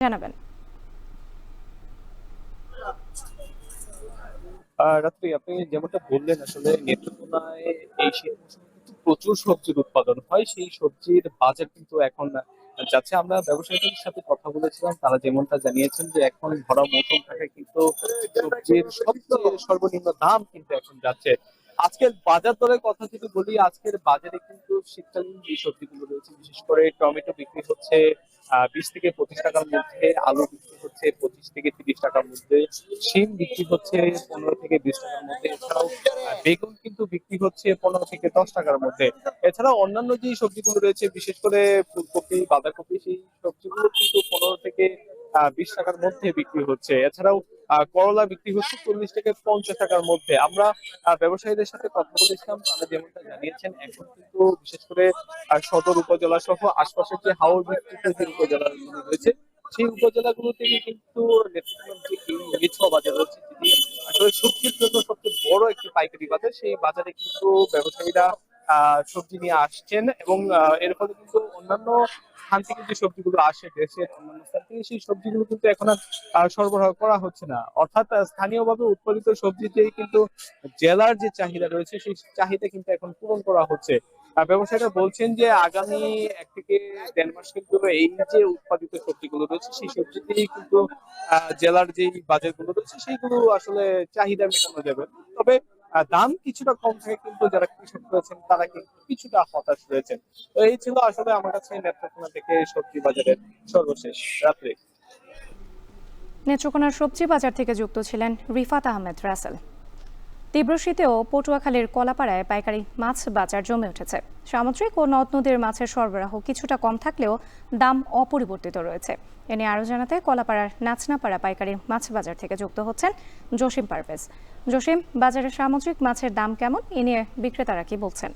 জানাবেন। রাত্রি আপনি যেমনটা বললেন আসলে নেত্রকোনায় এই শীত মৌসুমে কিন্তু প্রচুর সবজির উৎপাদন হয়। সেই সবজির বাজার কিন্তু এখন যাচ্ছে। আমরা ব্যবসায়ীদের সাথে কথা বলেছিলাম, তারা যেমনটা জানিয়েছেন যে এখন ভরা মৌসুম থাকায় কিন্তু সবজির সবচেয়ে সর্বনিম্ন দাম কিন্তু এখন যাচ্ছে। আজকের বাজার দরের কথা যদি বলি, আজকের বাজারে কিন্তু শীতকালীন যে সবজিগুলো রয়েছে, বিশেষ করে টমেটো বিক্রি হচ্ছে 20 থেকে 25 টাকার মধ্যে, আলু বিক্রি হচ্ছে 25 থেকে 30 টাকার মধ্যে, শিম বিক্রি হচ্ছে 15 থেকে 20 টাকার মধ্যে, এছাড়াও বেগুন কিন্তু বিক্রি হচ্ছে 15 থেকে 10 টাকার মধ্যে। এছাড়াও অন্যান্য যে সবজিগুলো রয়েছে, বিশেষ করে ফুলকপি, বাঁধাকপি, সেই সবজিগুলো কিন্তু 15 থেকে 20 টাকার মধ্যে বিক্রি হচ্ছে। এছাড়াও করলা বিক্রি হচ্ছে 40 থেকে 50 টাকার মধ্যে। আমরা ব্যবসায়ীদের সাথে কথা বলেছিলাম, তারা যেমনটা জানিয়েছেন এখন কিন্তু বিশেষ করে সদর উপজেলা সহ আশপাশের যে হাওর বিস্তৃত যে উপজেলাগুলো রয়েছে, সেই উপজেলাগুলো থেকে কিন্তু নেত্রকোনার যে এই মেছো বাজার রয়েছে, যেটি আসলে সবজির জন্য সবচেয়ে বড় একটি পাইকারি বাজার, সেই বাজারে কিন্তু ব্যবসায়ীরা সবজি নিয়ে আসছেন এবং এর ফলে কিন্তু অন্যান্য স্থান থেকে যে সবজিগুলো আসে, দেশের অন্যান্য স্থান থেকে, সেই সবজিগুলো কিন্তু এখন আর সরবরাহ করা হচ্ছে না। অর্থাৎ স্থানীয়ভাবে উৎপাদিত সবজি দিয়েই কিন্তু জেলার যে চাহিদা রয়েছে, সেই চাহিদা কিন্তু এখন পূরণ করা হচ্ছে। ব্যবসায়ীরা বলছেন যে আগামী 1 থেকে 1.5 মাস কিন্তু এই যে উৎপাদিত সবজিগুলো রয়েছে, সেই সবজি দিয়েই কিন্তু জেলার যে বাজারগুলো রয়েছে, সেইগুলো আসলে চাহিদা মেটানো যাবে। তবে দাম কিছুটা কম থাকে, কিন্তু যারা কৃষক রয়েছেন তারা কিন্তু কিছুটা হতাশ রয়েছেন। তো এই ছিল আসলে আমার কাছে নেত্রকোনা থেকে সবজি বাজারের সর্বশেষ রাত্রে। নেত্রকোনার সবজি বাজার থেকে যুক্ত ছিলেন রিফাত আহমেদ রাসেল। তীব্র শীতেও পটুয়াখালীর কলাপাড়ায় পাইকারি মাছ বাজার জমে উঠেছে। সামুদ্রিক ও নদ নদীর মাছের সরবরাহ কিছুটা কম থাকলেও দাম অপরিবর্তিত রয়েছে। এ নিয়ে আরও জানাতে কলাপাড়ার নাচনাপাড়া পাইকারি মাছ বাজার থেকে যুক্ত হচ্ছেন জসিম পারভেজ। জসিম, বাজারে সামুদ্রিক মাছের দাম কেমন, এ নিয়ে বিক্রেতারা কি বলছেন?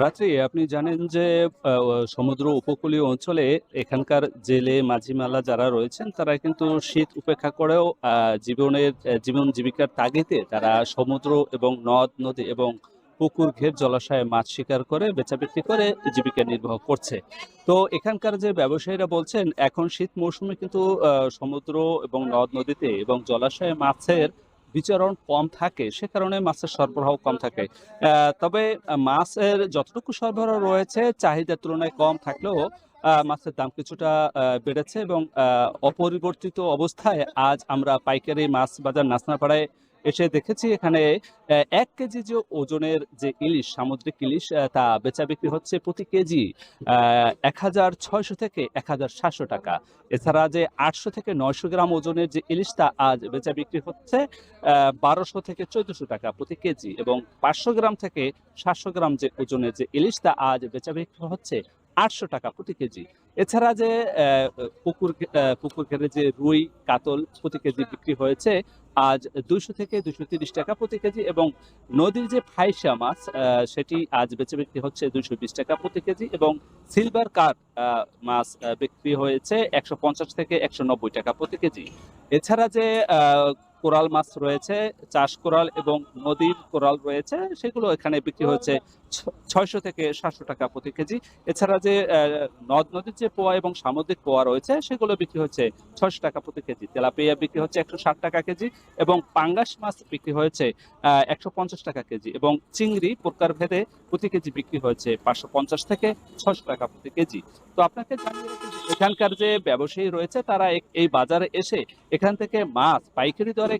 রাত্রি আপনি জানেন যে সমুদ্র উপকূলীয় অঞ্চলে এখানকার জেলে মাঝিমালা যারা রয়েছেন তারা কিন্তু শীত উপেক্ষা করেও জীবন জীবিকার তাগিদে তারা সমুদ্র এবং নদ নদী এবং পুকুর ঘের জলাশয়ে মাছ শিকার করে বেচা বিক্রি করে জীবিকা নির্বাহ করছে। তো এখানকার যে ব্যবসায়ীরা বলছেন এখন শীত মৌসুমে কিন্তু সমুদ্র এবং নদ নদীতে এবং জলাশয়ে মাছের বিচরণ কম থাকে, সে কারণে মাছের সরবরাহ কম থাকে। তবে মাছের যতটুকু সরবরাহ রয়েছে চাহিদার তুলনায় কম থাকলেও মাছের দাম কিছুটা বেড়েছে এবং অপরিবর্তিত অবস্থায় আজ আমরা পাইকারি মাছ বাজার নাচনাপাড়ায় এসে দেখেছি এখানে 1 কেজি যে ওজনের যে ইলিশ, সামুদ্রিক ইলিশ, তা বেচা বিক্রি হচ্ছে প্রতি কেজি 1600 থেকে 1700 টাকা। এছাড়া যে 800 থেকে 900 গ্রাম ওজনের যে ইলিশ, তা আজ বেচা বিক্রি হচ্ছে 1200 থেকে 1400 টাকা প্রতি কেজি, এবং 500 গ্রাম থেকে 700 গ্রাম যে ওজনের যে ইলিশ, তা আজ বেচা বিক্রি হচ্ছে 800 টাকা প্রতি কেজি। এছাড়া যে পুকুর ঘেরে যে রুই কাতল প্রতি কেজি বিক্রি হয়েছে আজ 200 থেকে 230 টাকা প্রতি কেজি, এবং নদীর যে ফাইসা মাছ সেটি আজ বেচে বিক্রি হচ্ছে 220 টাকা প্রতি কেজি, এবং সিলভার কাপ মাছ বিক্রি হয়েছে 150 থেকে 190 টাকা প্রতি কেজি। এছাড়া যে কোরাল মাছ রয়েছে, চাষ কোরাল এবং নদীর কোরাল রয়েছে, সেগুলো এখানে বিক্রি হচ্ছে 600 থেকে 700 টাকা প্রতি কেজি। এছাড়া যে নদ নদীর যে পোয়া এবং সামুদ্রিক পোয়া রয়েছে সেগুলো বিক্রি হচ্ছে 600 টাকা প্রতি কেজি। তেলাপিয়া বিক্রি হচ্ছে 160 টাকা কেজি, এবং পাঙ্গাস মাছ বিক্রি হয়েছে 150 টাকা কেজি, এবং চিংড়ি প্রকার ভেদে প্রতি কেজি বিক্রি হয়েছে 550 থেকে 600 টাকা প্রতি কেজি। তো আপনাকে জানিয়ে রাখি যে এখানকার যে ব্যবসায়ী রয়েছে তারা এই বাজারে এসে এখান থেকে মাছ পাইকারি দরে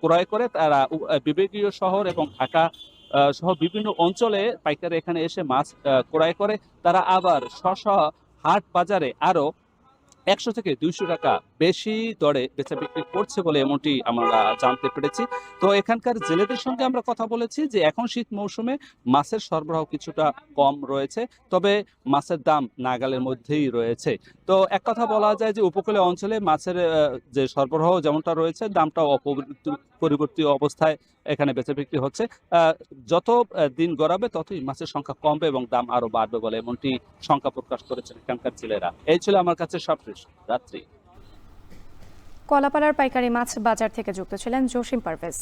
ক্রয় করে তারা বিভাগীয় শহর এবং ঢাকা সহ বিভিন্ন অঞ্চলে পাইকারি এখানে এসে মাছ ক্রয় করে তারা আবার স্ব হাট বাজারে আরো 100 থেকে 200 টাকা বেশি দরে বেচা বিক্রি করছে বলে এমনটি আমরা জানতে পেরেছি। তো এখানকার জেলেদের সঙ্গে আমরা কথা বলেছি যে এখন শীত মৌসুমে মাছের সরবরাহ কিছুটা কম রয়েছে, তবে মাছের দাম নাগালের মধ্যেই রয়েছে। তো এক কথা বলা যায় যে উপকূলীয় অঞ্চলে মাছের যে সরবরাহ যেমনটা রয়েছে, দামটাও পরিবর্তিত অবস্থায় এখানে বেচা বিক্রি হচ্ছে। যত দিন গড়াবে ততই মাছের সংখ্যা কমবে এবং দাম আরো বাড়বে বলে এমনটি শঙ্কা প্রকাশ করেছেন এখানকার জেলেরা। এই ছিল আমার কাছে সবশেষ রাত্রি। কলাপাড়ার পাইকারি মাছ বাজার থেকে যুক্ত ছিলেন জসিম পারভেজ।